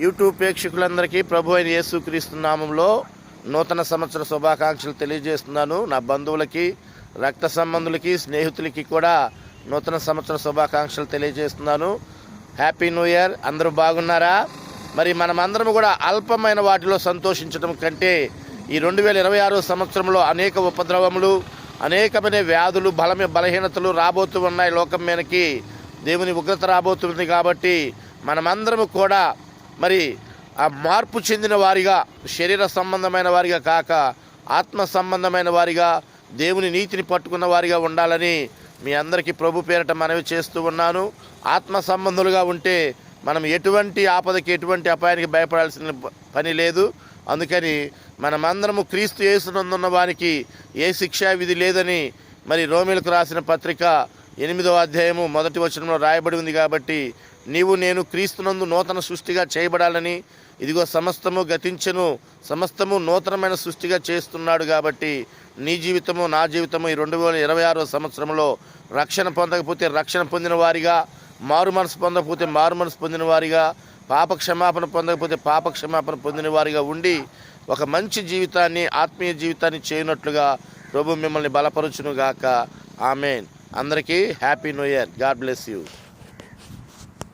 YouTube ప్రేక్షకులందరికీ ప్రభు అయిన యేసుక్రీస్తు నామంలో నూతన సంవత్సర శుభాకాంక్షలు తెలియజేస్తున్నాను. నా బంధువులకి, రక్త సంబంధులకి, స్నేహితులకి కూడా నూతన సంవత్సర శుభాకాంక్షలు తెలియజేస్తున్నాను. Happy new year. అందరూ బాగున్నారా? మరి మనమందరం కూడా అల్పమైన వాటిలో సంతోషించడం కంటే ఈ 2026 సంవత్సరంలో అనేక ఉపద్రవములు, అనేకమైన వ్యాధులు, బలహీనతలు రాబోతూ ఉన్నాయి. లోకం మీదకి దేవుని ఉగ్రత రాబోతుంది. కాబట్టి మనమందరము కూడా మరి ఆ మార్పు చెందిన వారిగా, శరీర సంబంధమైన వారిగా కాక ఆత్మ సంబంధమైన వారిగా, దేవుని నీతిని పట్టుకున్న వారిగా ఉండాలని మీ అందరికీ ప్రభు పేరట మనవి చేస్తూ ఉన్నాను. ఆత్మ సంబంధులుగా ఉంటే మనం ఎటువంటి ఆపదకి, ఎటువంటి అపాయానికి భయపడాల్సిన పని లేదు. అందుకని మనమందరము క్రీస్తు యేసునందున్న వారికి ఏ శిక్షా విధి లేదని మరి రోమీలకు రాసిన పత్రిక 8వ అధ్యాయము 1వ వచనంలో రాయబడి ఉంది. కాబట్టి నీవు నేను క్రీస్తునందు నూతన సృష్టిగా చేయబడాలని, ఇదిగో సమస్తము గతించెను, సమస్తము నూతనమైన సృష్టిగా చేస్తున్నాడు. కాబట్టి నీ జీవితము, నా జీవితము ఈ 2026 సంవత్సరంలో రక్షణ పొందకపోతే రక్షణ పొందిన వారిగా, మారు మనసు పొందకపోతే మారు మనసు పొందిన వారిగా, పాప క్షమాపణ పొందకపోతే పాప క్షమాపణ పొందిన వారిగా ఉండి ఒక మంచి జీవితాన్ని, ఆత్మీయ జీవితాన్ని చేయనట్లుగా ప్రభు మిమ్మల్ని బలపరచునుగాక. ఆమేన్. అందరికీ happy new year. God bless you.